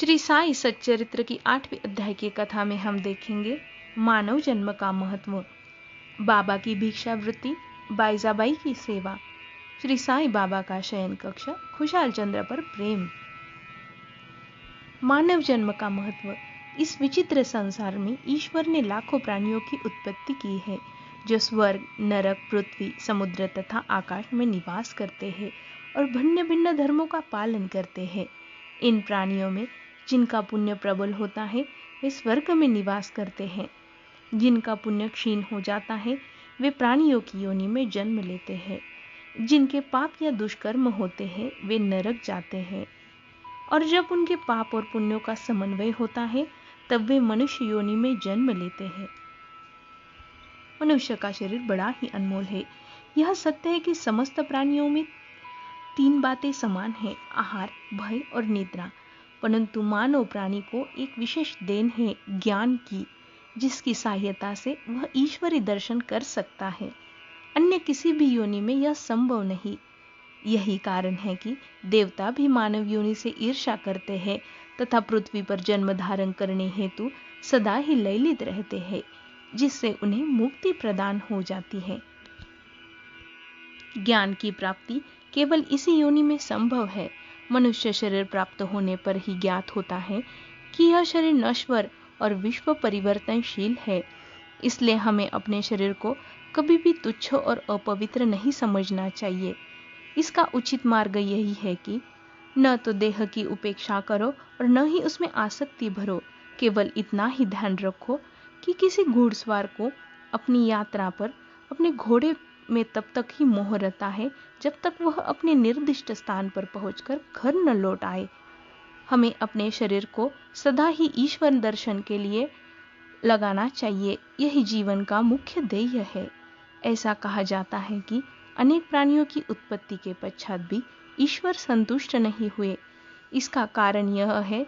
श्री साई सच्चरित्र की 8वीं अध्याय की कथा में हम देखेंगे मानव जन्म का महत्व, बाबा की भिक्षावृत्ति, बाईजाबाई की सेवा, श्री साई बाबा का शयन कक्ष, खुशहाल चंद्र पर प्रेम। मानव जन्म का महत्व। इस विचित्र संसार में ईश्वर ने लाखों प्राणियों की उत्पत्ति की है जो स्वर्ग, नरक, पृथ्वी, समुद्र तथा आकाश में निवास करते हैं और भिन्न भिन्न धर्मों का पालन करते हैं। इन प्राणियों में जिनका पुण्य प्रबल होता है वे स्वर्ग में निवास करते हैं, जिनका पुण्य क्षीण हो जाता है वे प्राणियों की योनि में जन्म लेते हैं, जिनके पाप या दुष्कर्म होते हैं वे नरक जाते हैं, और जब उनके पाप और पुण्यों का समन्वय होता है तब वे मनुष्य योनि में जन्म लेते हैं। मनुष्य का शरीर बड़ा ही अनमोल है। यह सत्य है कि समस्त प्राणियों में 3 बातें समान हैं, आहार, भय और निद्रा। परंतु मानव प्राणी को एक विशेष देन है ज्ञान की, जिसकी सहायता से वह ईश्वरी दर्शन कर सकता है। अन्य किसी भी योनि में यह संभव नहीं। यही कारण है कि देवता भी मानव योनि से ईर्ष्या करते हैं तथा पृथ्वी पर जन्म धारण करने हेतु सदा ही ललित रहते हैं, जिससे उन्हें मुक्ति प्रदान हो जाती है। ज्ञान की प्राप्ति केवल इसी योनि में संभव है। मनुष्य शरीर प्राप्त होने पर ही ज्ञात होता है कि यह शरीर नश्वर और विश्व परिवर्तनशील है। इसलिए हमें अपने शरीर को कभी भी तुच्छ और अपवित्र नहीं समझना चाहिए। इसका उचित मार्ग यही है कि न तो देह की उपेक्षा करो और न ही उसमें आसक्ति भरो। केवल इतना ही ध्यान रखो कि किसी घुड़सवार को अपनी यात्रा पर अपने घोड़े में तब तक ही मोह रहता है जब तक वह अपने निर्दिष्ट स्थान पर पहुंचकर घर न लौट आए। हमें अपने शरीर को सदा ही ईश्वर दर्शन के लिए लगाना चाहिए। यही जीवन का मुख्य ध्येय है। ऐसा कहा जाता है कि अनेक प्राणियों की उत्पत्ति के पश्चात भी ईश्वर संतुष्ट नहीं हुए। इसका कारण यह है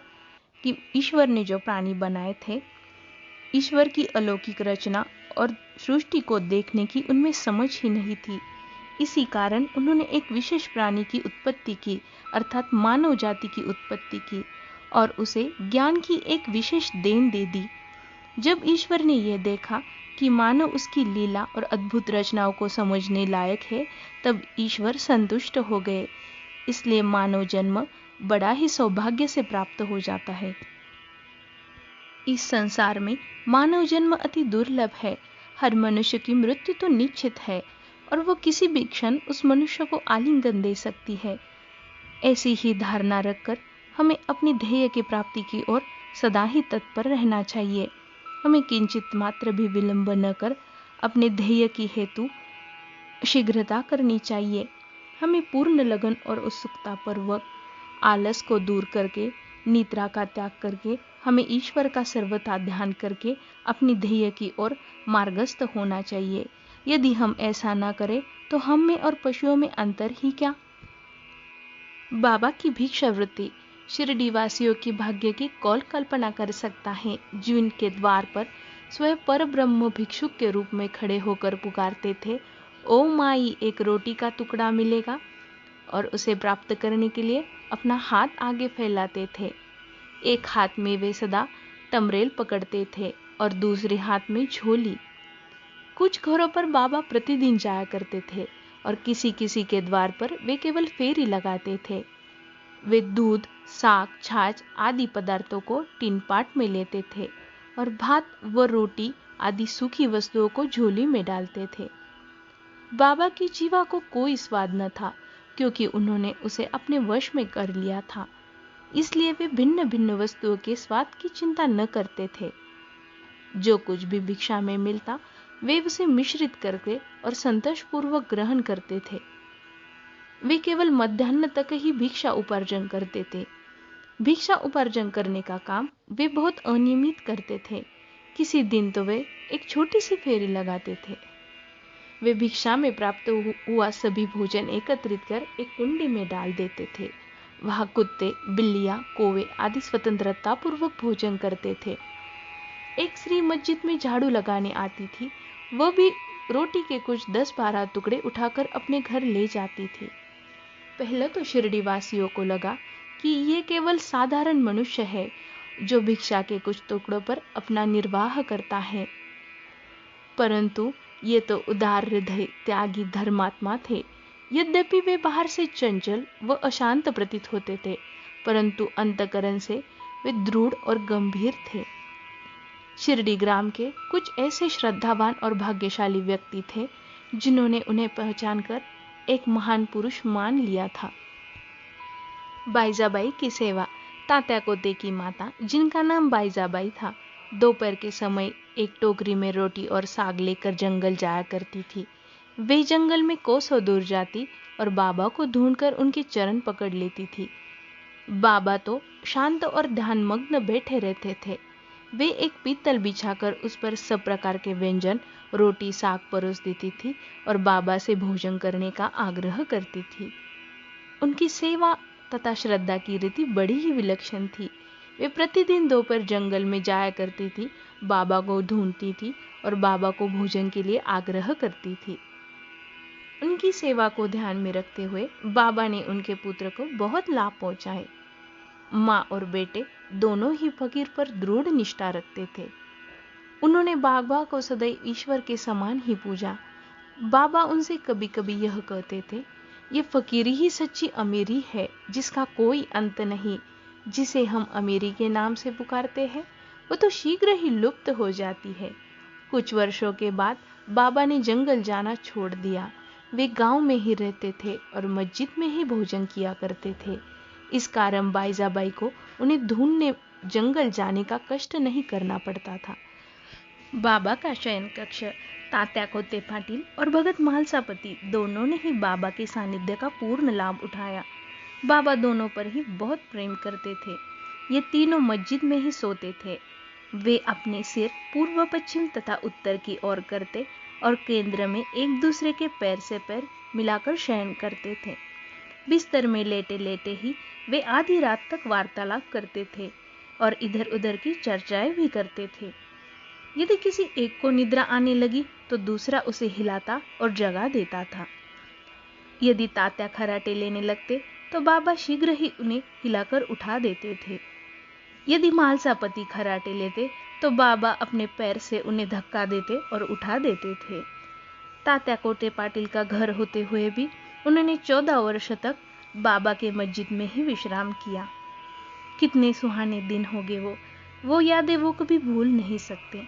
कि ईश्वर ने जो प्राणी बनाए थे, ईश्वर की अलौकिक रचना और सृष्टि को देखने की उनमें समझ ही नहीं थी। इसी कारण उन्होंने एक विशेष प्राणी की उत्पत्ति की, अर्थात मानव जाति की उत्पत्ति की और उसे ज्ञान की एक विशेष देन दे दी। जब ईश्वर ने यह देखा कि मानव उसकी लीला और अद्भुत रचनाओं को समझने लायक है, तब ईश्वर संतुष्ट हो गए। इसलिए मानव जन्म बड़ा ही सौभाग्य से प्राप्त हो जाता है। इस संसार में मानव जन्म अति दुर्लभ है। हर मनुष्य की मृत्यु तो निश्चित है और वो किसी भी क्षण उस मनुष्य को आलिंगन दे सकती है। ऐसी ही धारणा रखकर हमें अपनी ध्येय की प्राप्ति की ओर सदा ही तत्पर रहना चाहिए। हमें किंचित मात्र भी विलंब न कर अपने ध्येय की हेतु शीघ्रता करनी चाहिए। हमें पूर्ण लगन और उत्सुकता पूर्वक आलस को दूर करके, निद्रा का त्याग करके, हमें ईश्वर का सर्वथा ध्यान करके अपनी ध्येय की ओर मार्गस्थ होना चाहिए। यदि हम ऐसा न करें तो हम में और पशुओं में अंतर ही क्या। बाबा की भिक्षावृत्ति। शिरडी वासियों की भाग्य की कौन कल्पना कर सकता है, जिनके द्वार पर स्वयं पर ब्रह्म भिक्षुक के रूप में खड़े होकर पुकारते थे, ओ माई, एक रोटी का टुकड़ा मिलेगा, और उसे प्राप्त करने के लिए अपना हाथ आगे फैलाते थे। एक हाथ में वे सदा टमरेल पकड़ते थे और दूसरे हाथ में झोली। कुछ घरों पर बाबा प्रतिदिन जाया करते थे और किसी किसी के द्वार पर वे केवल फेरी लगाते थे। वे दूध, साग, छाछ आदि पदार्थों को टिन पाट में लेते थे और भात व रोटी आदि सूखी वस्तुओं को झोली में डालते थे। बाबा की जीवा को कोई स्वाद न था, क्योंकि उन्होंने उसे अपने वश में कर लिया था। इसलिए वे भिन्न भिन्न वस्तुओं के स्वाद की चिंता न करते थे। जो कुछ भी भिक्षा में मिलता वे उसे मिश्रित करके और संतोषपूर्वक ग्रहण करते थे। वे केवल मध्याह्न तक ही भिक्षा उपार्जन करते थे। भिक्षा उपार्जन करने का काम वे बहुत अनियमित करते थे। किसी दिन तो वे एक छोटी सी फेरी लगाते थे। वे भिक्षा में प्राप्त हुआ सभी भोजन एकत्रित कर एक कुंडी में डाल देते थे। वहां कुत्ते, बिल्लियां, कौवे आदि स्वतंत्रता पूर्वक भोजन करते थे। एक स्त्री मस्जिद में झाड़ू लगाने आती थी, वह भी रोटी के कुछ 10-12 टुकड़े उठाकर अपने घर ले जाती थी। पहले तो शिरडी वासियों को लगा कि ये केवल साधारण मनुष्य है जो भिक्षा के कुछ टुकड़ों पर अपना निर्वाह करता है, परंतु ये तो उदार हृदय त्यागी धर्मात्मा थे। यद्यपि वे बाहर से चंचल व अशांत प्रतीत होते थे, परंतु अंतःकरण से वे दृढ़ और गंभीर थे। शिरडी ग्राम के कुछ ऐसे श्रद्धावान और भाग्यशाली व्यक्ति थे जिन्होंने उन्हें पहचानकर एक महान पुरुष मान लिया था। बाईजाबाई की सेवा। तात्या कोते की माता, जिनका नाम बाईजाबाई था, दोपहर के समय एक टोकरी में रोटी और साग लेकर जंगल जाया करती थी। वे जंगल में कोसों दूर जाती और बाबा को ढूंढकर उनके चरण पकड़ लेती थी। बाबा तो शांत और ध्यानमग्न बैठे रहते थे। वे एक पीतल बिछाकर उस पर सब प्रकार के व्यंजन, रोटी साग परोस देती थी और बाबा से भोजन करने का आग्रह करती थी। उनकी सेवा तथा श्रद्धा की रीति बड़ी ही विलक्षण थी। वे प्रतिदिन दोपहर जंगल में जाया करती थी, बाबा को ढूंढती थी और बाबा को भोजन के लिए आग्रह करती थी। उनकी सेवा को ध्यान में रखते हुए बाबा ने उनके पुत्र को बहुत लाभ पहुंचाए। माँ और बेटे दोनों ही फकीर पर दृढ़ निष्ठा रखते थे। उन्होंने बाबा को सदैव ईश्वर के समान ही पूजा। बाबा उनसे कभी कभी यह कहते थे, ये फकीरी ही सच्ची अमीरी है जिसका कोई अंत नहीं। जिसे हम अमीरी के नाम से पुकारते हैं वो तो शीघ्र ही लुप्त हो जाती है। कुछ वर्षों के बाद बाबा ने जंगल जाना छोड़ दिया। वे गांव में ही रहते थे और मस्जिद में ही भोजन किया करते थे। इस कारण बाईजाबाई को उन्हें ढूंढने जंगल जाने का कष्ट नहीं करना पड़ता था। बाबा का शयन कक्ष। तात्या कोते पाटिल और भगत म्हालसापति दोनों ने ही बाबा के सानिध्य का पूर्ण लाभ उठाया। बाबा दोनों पर ही बहुत प्रेम करते थे। ये तीनों मस्जिद में ही सोते थे। वे अपने सिर पूर्व पश्चिम तथा उत्तर की ओर करते और केंद्र में एक दूसरे के पैर से पैर मिलाकर शयन करते थे। बिस्तर में लेटे लेटे ही वे आधी रात तक वार्तालाप करते थे और इधर उधर की चर्चाएं भी करते थे। यदि किसी एक को निद्रा आने लगी तो दूसरा उसे हिलाता और जगा देता था। यदि तात्या खराटे लेने लगते तो बाबा शीघ्र ही उन्हें हिलाकर उठा देते थे। यदि म्हालसापति खराटे लेते तो बाबा अपने पैर से उन्हें धक्का देते और उठा देते थे। तात्या कोटे पाटिल का घर होते हुए भी उन्होंने 14 वर्ष तक बाबा के मस्जिद में ही विश्राम किया। कितने सुहाने दिन हो गए वो यादें वो कभी भूल नहीं सकते।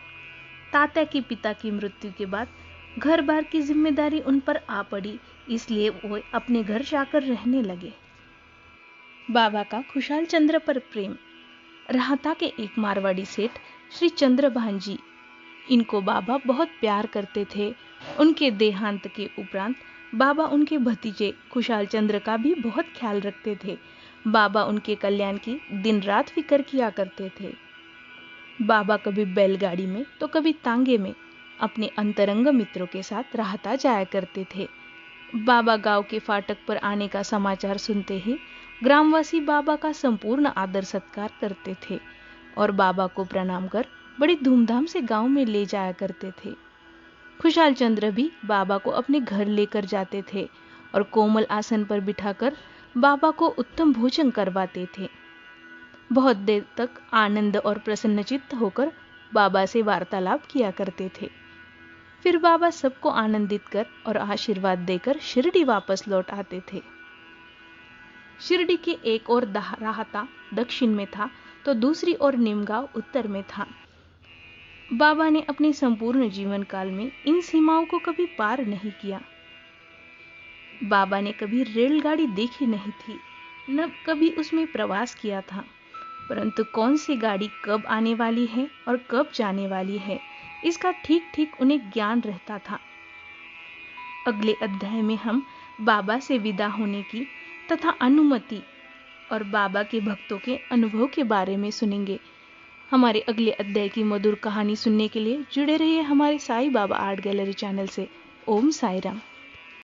तात्या के पिता की मृत्यु के बाद घर बार की जिम्मेदारी उन पर आ पड़ी, इसलिए वो अपने घर जाकर रहने लगे। बाबा का खुशाल चंद्र पर प्रेम। राहता के एक मारवाड़ी सेठ श्री चंद्रभान जी, इनको बाबा बहुत प्यार करते थे। उनके देहांत के उपरांत बाबा उनके भतीजे खुशाल चंद्र का भी बहुत ख्याल रखते थे। बाबा उनके कल्याण की दिन रात फिक्र किया करते थे। बाबा कभी बैलगाड़ी में तो कभी तांगे में अपने अंतरंग मित्रों के साथ राहता जाया करते थे। बाबा गांव के फाटक पर आने का समाचार सुनते ही ग्रामवासी बाबा का संपूर्ण आदर सत्कार करते थे और बाबा को प्रणाम कर बड़ी धूमधाम से गांव में ले जाया करते थे। खुशाल चंद्र भी बाबा को अपने घर लेकर जाते थे और कोमल आसन पर बिठाकर बाबा को उत्तम भोजन करवाते थे। बहुत देर तक आनंद और प्रसन्नचित्त होकर बाबा से वार्तालाप किया करते थे। फिर बाबा सबको आनंदित कर और आशीर्वाद देकर शिरडी वापस लौट आते थे। शिरडी के एक ओर राहता दक्षिण में था तो दूसरी ओर निमगांव उत्तर में था। बाबा ने अपने संपूर्ण जीवन काल में इन सीमाओं को कभी पार नहीं किया। बाबा ने कभी रेलगाड़ी देखी नहीं थी, न कभी उसमें प्रवास किया था, परंतु कौन सी गाड़ी कब आने वाली है और कब जाने वाली है, इसका ठीक ठीक उन्हें ज्ञान रहता था। अगले अध्याय में हम बाबा से विदा होने की तथा अनुमति और बाबा के भक्तों के अनुभव के बारे में सुनेंगे। हमारे अगले अध्याय की मधुर कहानी सुनने के लिए जुड़े रहिए हमारे Sai Baba art gallery channel से। ओम साईं राम।